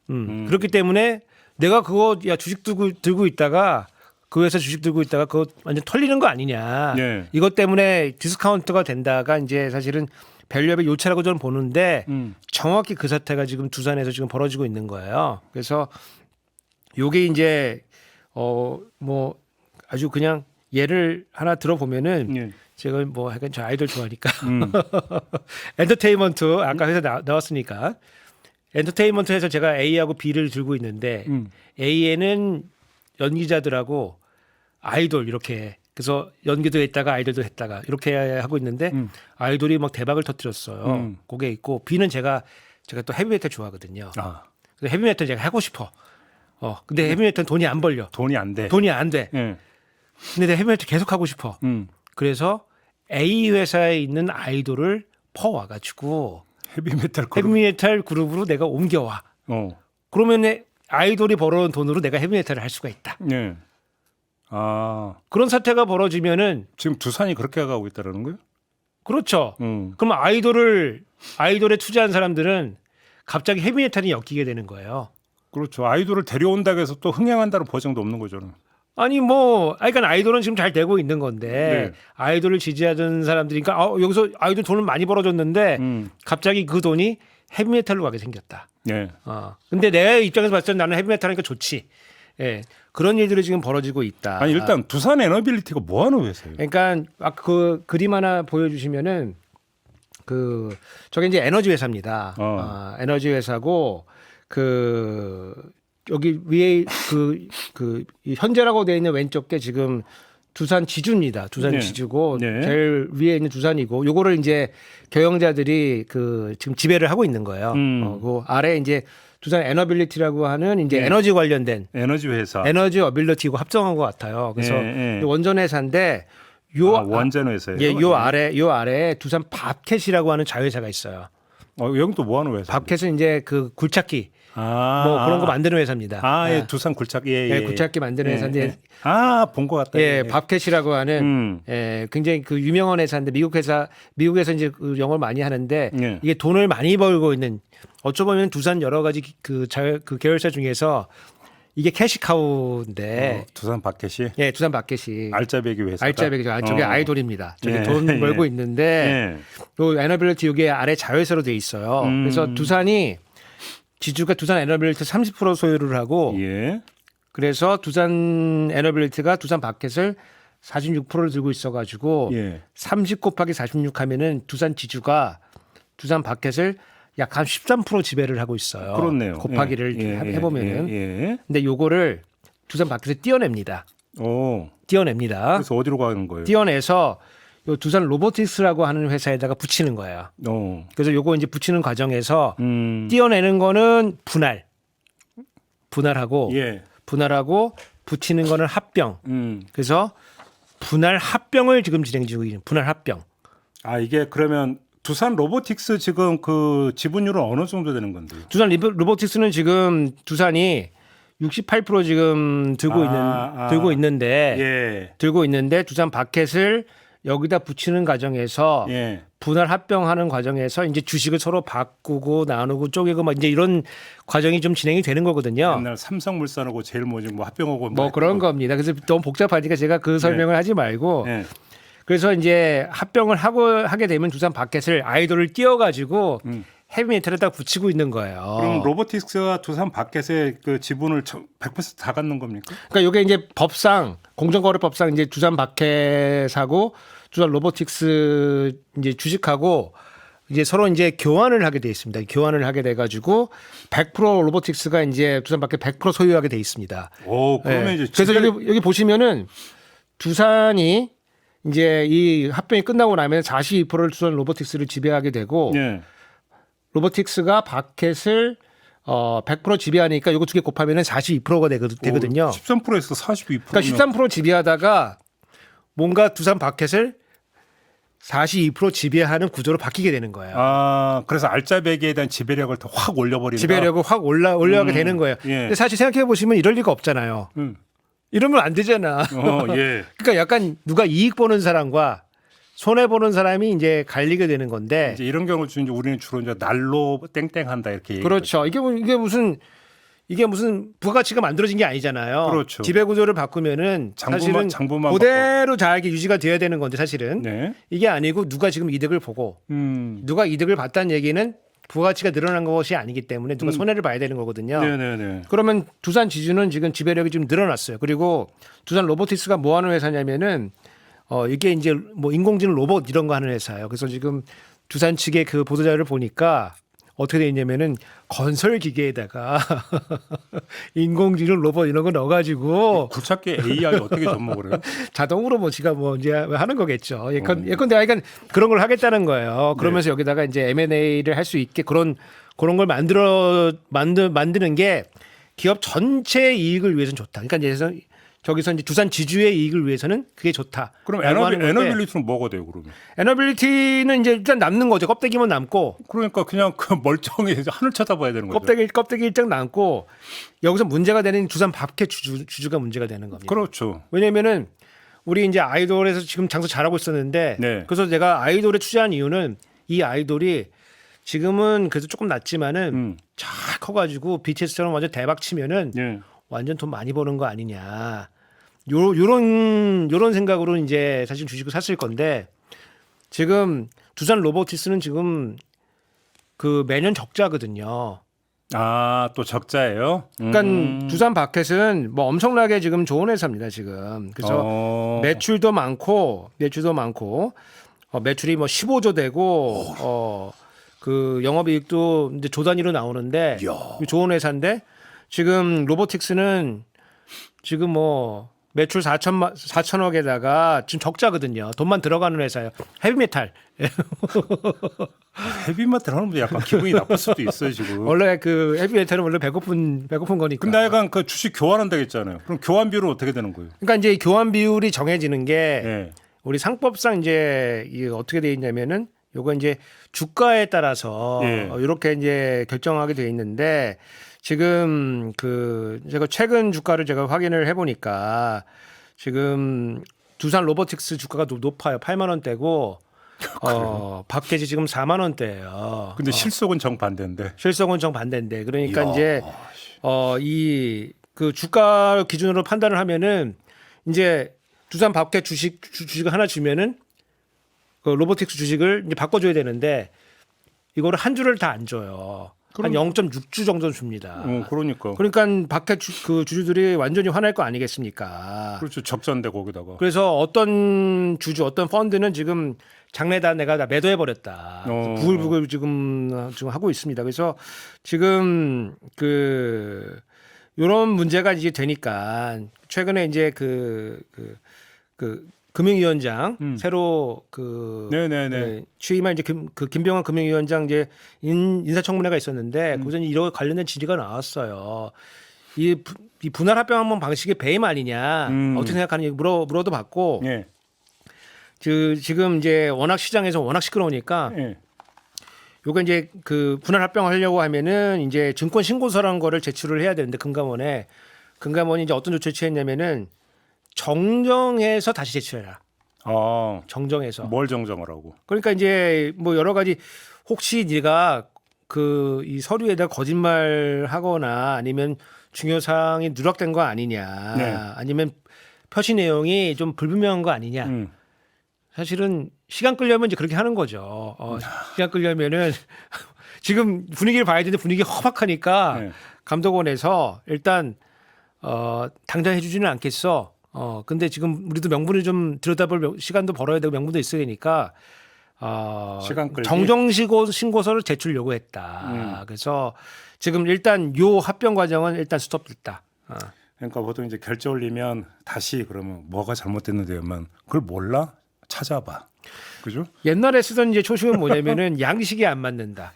그렇기 때문에 내가 그거 주식 들고 있다가 그 회사 주식 들고 있다가 그거 완전 털리는 거 아니냐. 네. 이것 때문에 디스카운트가 된다가 이제 사실은 밸류업의 요체라고 저는 보는데 정확히 그 사태가 지금 두산에서 지금 벌어지고 있는 거예요. 그래서 요게 이제 뭐 아주 그냥 예를 하나 들어보면은 네. 제가 뭐 약간 저 아이돌 좋아하니까 엔터테인먼트 아까 회사 나왔으니까 엔터테인먼트에서 제가 A하고 B를 들고 있는데 A에는 연기자들하고 아이돌 이렇게 그래서 연기도 했다가 아이돌도 했다가 이렇게 하고 있는데 아이돌이 막 대박을 터뜨렸어요. 그게 있고 B는 제가 또 헤비메탈 좋아하거든요. 그래서 헤비메탈 제가 하고 싶어. 근데 헤비메탈 돈이 안 벌려. 돈이 안 돼. 돈이 안 돼. 예. 근데 내가 헤비메탈 계속 하고 싶어. 그래서 A 회사에 있는 아이돌을 퍼와가지고 헤비메탈 그룹으로 내가 옮겨와. 그러면 아이돌이 벌어온 돈으로 내가 헤비메탈을 할 수가 있다. 네. 그런 사태가 벌어지면은 지금 두산이 그렇게 가고 있다라는 거예요? 그렇죠. 그럼 아이돌에 투자한 사람들은 갑자기 헤비메탈이 엮이게 되는 거예요. 그렇죠. 아이돌을 데려온다고 해서 또 흥행한다는 보장도 없는 거잖아요. 그러니까 아이돌은 지금 잘 되고 있는 건데 네. 아이돌을 지지하던 사람들이니까 여기서 아이돌 돈을 많이 벌어줬는데 갑자기 그 돈이 헤비메탈로 가게 생겼다. 네. 근데 내 입장에서 봤을 때 나는 헤비메탈 하니까 좋지. 예. 그런 일들이 지금 벌어지고 있다. 아니 일단 두산 에너빌리티가 뭐 하는 회사예요? 그러니까 그 그림 하나 보여주시면은 저게 이제 에너지 회사입니다. 에너지 회사고 여기 위에 이 현재라고 되어 있는 왼쪽 게 지금 두산 지주입니다. 두산 네. 지주고 네. 제일 위에 있는 두산이고 요거를 이제 경영자들이 지금 지배를 하고 있는 거예요. 그 아래 이제 두산 에너빌리티라고 하는 이제 네. 에너지 관련된 에너지 회사. 에너지 어빌리티고 합성한 것 같아요. 그래서 네. 원전 회사인데 원전 회사예요. 요 아래 두산 밥캣이라고 하는 자회사가 있어요. 여기 또 뭐 하는 회사? 밥캣은 이제 그 굴착기 아, 뭐 그런 거 만드는 회사입니다. 예, 두산 굴착, 예. 굴착기 만드는 회사인데, 본 것 같다. 예, 밥캣이라고 하는 굉장히 그 유명한 회사인데 미국에서 이제 그 영어를 많이 하는데 예. 이게 돈을 많이 벌고 있는 어쩌면 두산 여러 가지 그 계열사 중에서 이게 캐시카우인데, 두산 밥캣이 예, 두산 밥캣이 알짜배기 회사. 알짜배기죠. 저게 아이돌입니다. 저게 예, 돈 벌고 있는데, 또 에너빌리티 이게 아래 자회사로 돼 있어요. 그래서 두산이 지주가 두산 에너빌리티 30% 소유를 하고, 예. 그래서 두산 에너빌리티가 두산 밥캣을 46%를 들고 있어가지고 예. 30 곱하기 46 하면은 두산 지주가 두산 밥캣을 약 한 13% 지배를 하고 있어요. 그렇네요. 곱하기를 해보면은. 예. 근데 요거를 두산 밥캣에 띄어냅니다. 오. 띄어냅니다. 그래서 어디로 가는 거예요? 띄어내서 요 두산 로보틱스라고 하는 회사에다가 붙이는 거예요. 그래서 요거 이제 붙이는 과정에서 띄어내는 거는 분할하고 예. 분할하고 붙이는 거는 합병. 그래서 분할 합병을 지금 진행 중이고 있는 분할 합병. 이게 그러면 두산 로보틱스 지금 그 지분율은 어느 정도 되는 건데요? 두산 로보틱스는 지금 두산이 68% 지금 들고 있는데 두산 밥캣을 여기다 붙이는 과정에서 예. 분할 합병하는 과정에서 이제 주식을 서로 바꾸고 나누고 쪼개고 막 이제 이런 과정이 좀 진행이 되는 거거든요. 옛날 삼성물산하고 제일모직 뭐 합병하고 뭐 그런 겁니다. 그래서 너무 복잡하니까 제가 그 설명을 하지 말고 예. 그래서 이제 합병을 하게 되면 두산 밥캣을 아이돌을 띄워가지고 헤비메탈에다 붙이고 있는 거예요. 그럼 로보틱스가 두산 밥캣의 그 지분을 100%다 갖는 겁니까? 그러니까 이게 이제 법상 공정거래법상 이제 두산 밥캣하고 두산 로보틱스 이제 주식하고 이제 서로 이제 교환을 하게 돼 있습니다. 교환을 하게 돼 가지고 100% 로보틱스가 이제 두산 밥캣 100% 소유하게 돼 있습니다. 오, 그러면 이제 그래서 여기 보시면은 두산이 이제 이 합병이 끝나고 나면 42%를 두산 로보틱스를 지배하게 되고 예. 로보틱스가 밥캣을 100% 지배하니까 이거 두 개 곱하면은 42%가 되거든요. 13%에서 42%. 그러니까 13% 지배하다가 뭔가 두산 밥캣을 42% 지배하는 구조로 바뀌게 되는 거예요. 그래서 알짜배기에 대한 지배력을 더 확 올려버린다. 지배력을 확 올라가게 되는 거예요. 예. 근데 사실 생각해 보시면 이럴 리가 없잖아요. 이러면 안 되잖아. 예. 그러니까 약간 누가 이익 보는 사람과 손해 보는 사람이 이제 갈리게 되는 건데. 이제 이런 경우 이제 우리는 주로 이제 날로 땡땡한다 이렇게. 그렇죠. 이게 무슨 부가가치가 만들어진 게 아니잖아요. 그렇죠. 지배 구조를 바꾸면은 사실은 장부만 그대로 잘 유지가 돼야 되는 건데 사실은 네. 이게 아니고 누가 지금 이득을 보고 누가 이득을 봤다는 얘기는 부가가치가 늘어난 것이 아니기 때문에 누가 손해를 봐야 되는 거거든요. 네네네. 그러면 두산 지주는 지금 지배력이 좀 늘어났어요. 그리고 두산 로보틱스가 뭐 하는 회사냐면은 이게 이제 뭐 인공지능 로봇 이런 거 하는 회사예요. 그래서 지금 두산 측의 그 보도자료를 보니까 어떻게 돼 있냐면은 건설 기계에다가 인공지능 로봇 이런 거 넣어가지고 굴착기 AI 어떻게 접목을 해요? 자동으로 뭐 지가 뭐 이제 하는 거겠죠. 예컨대 하여간 그런 걸 하겠다는 거예요. 그러면서 여기다가 이제 M&A를 할 수 있게 그런 걸 만드는 게 기업 전체 이익을 위해서는 좋다. 그러니까 이제 저기서 이제 두산 지주의 이익을 위해서는 그게 좋다. 그럼 에너빌리티는 뭐가 돼요, 그러면? 에너빌리티는 이제 일단 남는 거죠. 껍데기만 남고. 그러니까 그냥 그 멀쩡히 하늘 쳐다봐야 되는 거죠. 껍데기 일단 남고 여기서 문제가 되는 두산 밥캣 주주가 문제가 되는 겁니다. 그렇죠. 왜냐면은 우리 이제 아이돌에서 지금 장사 잘하고 있었는데 네. 그래서 내가 아이돌에 투자한 이유는 이 아이돌이 지금은 그래도 조금 낮지만은 잘 커가지고 BTS처럼 완전 대박 치면은 예. 완전 돈 많이 버는 거 아니냐. 요런 생각으로 이제 사실 주식을 샀을 건데 지금 두산 로보틱스는 지금 그 매년 적자거든요. 또 적자예요? 그러니까 두산 밥캣은 뭐 엄청나게 지금 좋은 회사입니다, 지금. 그래서 매출도 많고 매출이 뭐 15조 되고 그 영업이익도 이제 조 단위로 나오는데 좋은 회사인데 지금 로보틱스는 지금 뭐 매출 4천억에다가 지금 적자거든요. 돈만 들어가는 회사예요. 헤비메탈. 헤비메탈 하는 분들 약간 기분이 나쁠 수도 있어요, 지금. 원래 그 헤비메탈은 원래 배고픈 거니까. 근데 약간 그 주식 교환한다고 했잖아요. 그럼 교환 비율은 어떻게 되는 거예요? 그러니까 이제 교환 비율이 정해지는 게 네. 우리 상법상 이제 이게 어떻게 돼 있냐면은 요거 이제 주가에 따라서 예. 이렇게 이제 결정하게 돼 있는데 지금 그 제가 최근 주가를 제가 확인을 해보니까 지금 두산 로보틱스 주가가 높아요. 8만 원대고 박해지 지금 4만 원대예요. 근데 실속은 정반대인데. 실속은 정반대인데 그러니까 이야. 이제 이 그 주가 기준으로 판단을 하면은 이제 두산 박해 주식을 하나 주면은 그 로보틱스 주식을 이제 바꿔줘야 되는데 이거를 한 주를 다 안 줘요. 한 0.6주 정도 줍니다. 그러니까. 그러니까 박해 그 주주들이 완전히 화날 거 아니겠습니까? 그렇죠. 적자인데 거기다가. 그래서 어떤 주주, 어떤 펀드는 지금 장래다 내가 다 매도해 버렸다. 부글부글 지금 하고 있습니다. 그래서 지금 그 이런 문제가 이제 되니까 최근에 이제 그 금융위원장 새로 그 네네네. 취임한 이제 그 김병환 금융위원장 이제 인사청문회가 있었는데 거기서 이런 관련된 질의가 나왔어요. 이 분할 합병 방식의 배임 아니냐 어떻게 생각하느냐 물어도 받고 예. 지금 이제 워낙 시장에서 워낙 시끄러우니까 예. 요거 이제 그 분할 합병하려고 하면은 이제 증권 신고서라는 거를 제출을 해야 되는데 금감원이 이제 어떤 조치를 취했냐면은 정정해서 다시 제출해라. 정정해서. 뭘 정정을 하고? 그러니까 이제 뭐 여러 가지 혹시 네가 그 이 서류에다 거짓말하거나 아니면 중요 사항이 누락된 거 아니냐, 네. 아니면 표시 내용이 좀 불분명한 거 아니냐. 사실은 시간 끌려면 이제 그렇게 하는 거죠. 시간 끌려면은 지금 분위기를 봐야 되는데 분위기 험악하니까 네. 감독원에서 일단 당장 해주지는 않겠어. 근데 지금 우리도 명분을 좀 들여다볼 시간도 벌어야 되고 명분도 있어야 되니까 시간 끌기? 신고서를 제출 요구했다. 그래서 지금 일단 요 합병 과정은 일단 스톱됐다. 그러니까 보통 이제 결제 올리면 다시 그러면 뭐가 잘못됐는데만 그걸 몰라? 찾아봐. 그죠? 옛날에 쓰던 이제 초식은 뭐냐면은 양식이 안 맞는다.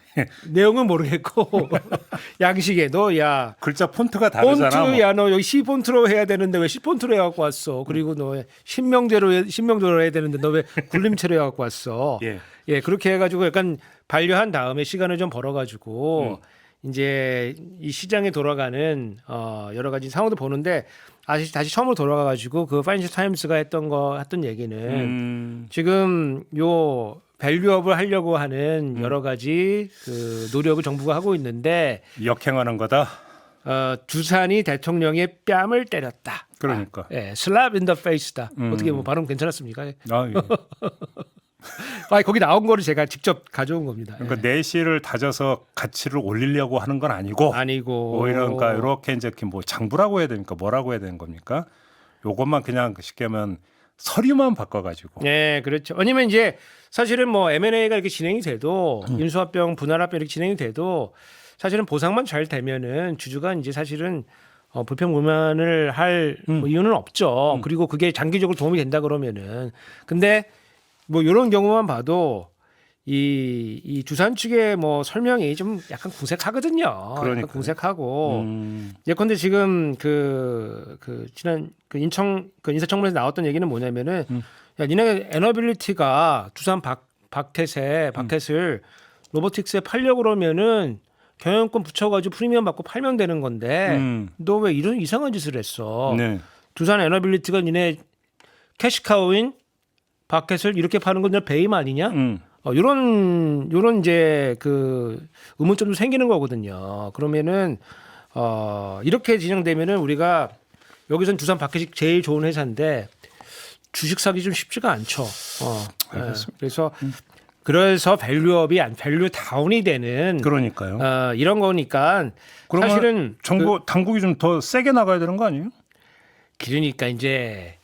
내용은 모르겠고 양식에 너야 글자 폰트가 다르잖아. 폰트 야너 여기 C 폰트로 해야 되는데 왜 C 폰트로 해갖고 왔어? 그리고 너 신명대로 해야 되는데 너 왜 굴림체로 해갖고 왔어? 예. 그렇게 해가지고 약간 반려한 다음에 시간을 좀 벌어가지고 이제 이 시장에 돌아가는 여러 가지 상황도 보는데 다시 처음으로 돌아가가지고 그 파이낸셜 타임스가 했던 얘기는 지금 요 밸류업을 하려고 하는 여러 가지 그 노력을 정부가 하고 있는데 역행하는 거다. 두산이 대통령의 뺨을 때렸다. 그러니까. slap in the face다. 어떻게 뭐 발음 괜찮았습니까? 예. 거기 나온 거를 제가 직접 가져온 겁니다. 그러니까 내실을 다져서 가치를 올리려고 하는 건 아니고 오히려 그러니까 이렇게 이제 뭐 장부라고 해야 됩니까? 뭐라고 해야 되는 겁니까? 요것만 그냥 쉽게 하면 서류만 바꿔가지고. 네, 그렇죠. 아니면 이제 사실은 뭐 M&A가 이렇게 진행이 돼도 인수합병, 분할합병 이렇게 진행이 돼도 사실은 보상만 잘 되면은 주주가 이제 사실은 불평불만을 할 뭐 이유는 없죠. 그리고 그게 장기적으로 도움이 된다 그러면은 근데 뭐 이런 경우만 봐도 이 두산 측의 뭐 설명이 좀 약간 궁색하거든요. 그러니까요. 약간 궁색하고 예컨대 지금 지난 인사청문회에서 나왔던 얘기는 뭐냐면은 야 니네 에너빌리티가 두산 박텟을 로보틱스에 팔려고 그러면은 경영권 붙여가지고 프리미엄 받고 팔면 되는 건데 너 왜 이런 이상한 짓을 했어? 네. 두산 에너빌리티가 니네 캐시카우인 박텟을 이렇게 파는 건 배임 아니냐? 요런 이제 그 의문점도 생기는 거거든요. 그러면은 이렇게 진행되면은 우리가 여기선 두산 박텟이 제일 좋은 회사인데 주식 사기 좀 쉽지가 않죠. 그래서 밸류업이 밸류 다운이 되는 그러니까요. 이런 거니까 그러면 사실은 정부 당국이 좀 더 세게 나가야 되는 거 아니에요? 그러니까 이제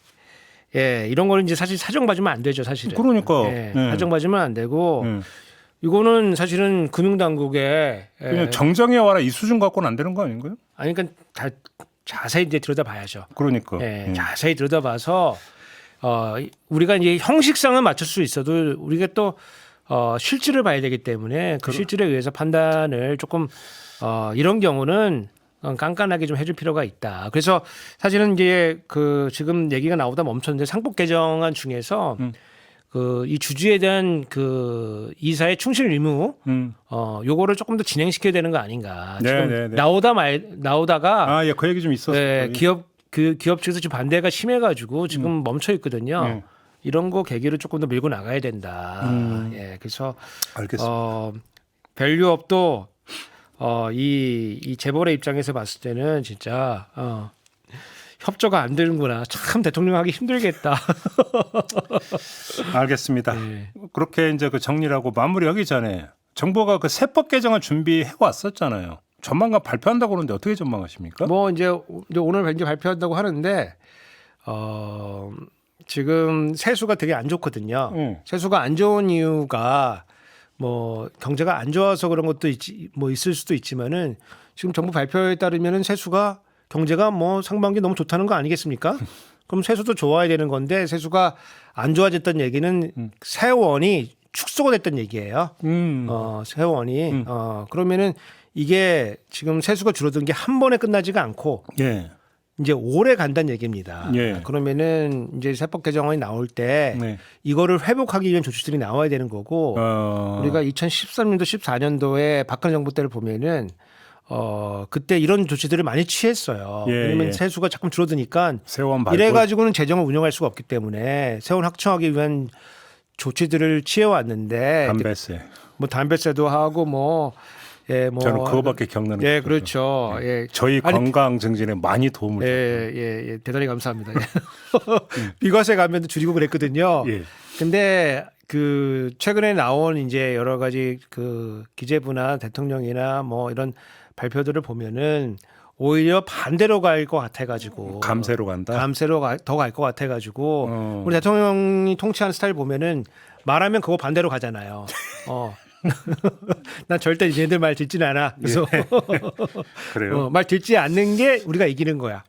이런 거는 이제 사실 사정 봐주면 안 되죠, 사실은. 그러니까 사정 봐주면 안 되고 이거는 사실은 금융당국에 그냥 정정해 와라 이 수준 갖고는 안 되는 거 아닌가요? 아니 그러니까 다 자세히 이제 들여다봐야죠. 그러니까. 자세히 들여다봐서 우리가 이제 형식상은 맞출 수 있어도 우리가 또 실질을 봐야 되기 때문에 그 실질에 의해서 판단을 조금 이런 경우는 깐깐하게 좀 해줄 필요가 있다. 그래서 사실은 이제 그 지금 얘기가 나오다 멈췄는데 상법 개정안 중에서 이 주주에 대한 그 이사의 충실 의무 요거를 조금 더 진행시켜야 되는 거 아닌가. 지금 나오다가 예, 그 얘기 좀 있었어요. 기업 측에서 지금 반대가 심해가지고 지금 멈춰 있거든요. 이런 거 계기로 조금 더 밀고 나가야 된다. 예, 그래서 알겠습니다. 밸류업도 이 재벌의 입장에서 봤을 때는 진짜 협조가 안 되는구나. 참 대통령 하기 힘들겠다. 알겠습니다. 네. 그렇게 이제 그 정리하고 마무리하기 전에 정부가 그 세법 개정을 준비해 왔었잖아요. 조만간 발표한다고 그러는데 어떻게 전망하십니까? 뭐 이제 오늘 이제 발표한다고 하는데 지금 세수가 되게 안 좋거든요. 세수가 안 좋은 이유가 뭐 경제가 안 좋아서 그런 것도 있을 수도 있지만은 지금 정부 발표에 따르면은 세수가 경제가 뭐 상반기 너무 좋다는 거 아니겠습니까? 그럼 세수도 좋아야 되는 건데 세수가 안 좋아졌다는 얘기는 세원이 축소가 됐다는 얘기예요. 세원이 그러면은 이게 지금 세수가 줄어든 게 한 번에 끝나지가 않고 이제 오래 간다는 얘기입니다. 그러면은 이제 세법 개정안이 나올 때 이거를 회복하기 위한 조치들이 나와야 되는 거고 우리가 2013년도 14년도에 박근혜 정부 때를 보면은 그때 이런 조치들을 많이 취했어요. 왜냐면 세수가 자꾸 줄어드니까 이래가지고는 재정을 운영할 수가 없기 때문에 세원 확충하기 위한 조치들을 취해왔는데 담배세도 하고 저는 그거밖에 경험이 없죠. 그렇죠. 저희 건강 증진에 많이 도움을 줬어요. 대단히 감사합니다. 비과세 감면도 줄이고 그랬거든요. 근데 그 최근에 나온 이제 여러 가지 그 기재부나 대통령이나 뭐 이런 발표들을 보면은 오히려 반대로 갈 것 같아가지고 감세로 간다. 감세로 더 갈 것 같아가지고 우리 대통령이 통치하는 스타일 보면은 말하면 그거 반대로 가잖아요. 난 절대 얘네들 말 듣지는 않아. 그래서 그래요. 말 듣지 않는 게 우리가 이기는 거야.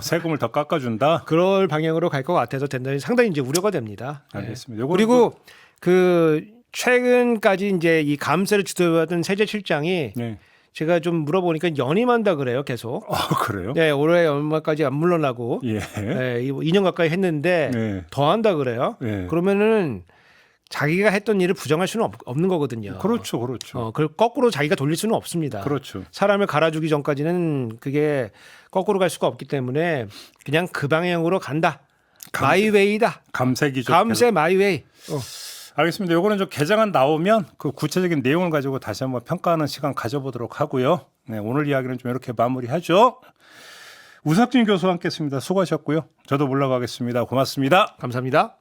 세금을 더 깎아준다. 그럴 방향으로 갈 것 같아서 상당히 이제 우려가 됩니다. 알겠습니다. 그리고 그 최근까지 이제 이 감세를 주도하던 세제실장이 제가 좀 물어보니까 연임한다 그래요, 계속. 그래요? 네, 올해 연말까지 안 물러나고 2년 가까이 했는데 더 한다 그래요. 그러면은 자기가 했던 일을 부정할 수는 없는 거거든요. 그렇죠. 그걸 거꾸로 자기가 돌릴 수는 없습니다. 사람을 갈아주기 전까지는 그게 거꾸로 갈 수가 없기 때문에 그냥 그 방향으로 간다. 마이웨이다. 감세 기조. 감세 마이웨이. 알겠습니다. 요거는 좀 개정안 나오면 그 구체적인 내용을 가지고 다시 한번 평가하는 시간 가져보도록 하고요. 오늘 이야기는 좀 이렇게 마무리하죠. 우석진 교수와 함께했습니다. 수고하셨고요. 저도 물러가겠습니다. 고맙습니다. 감사합니다.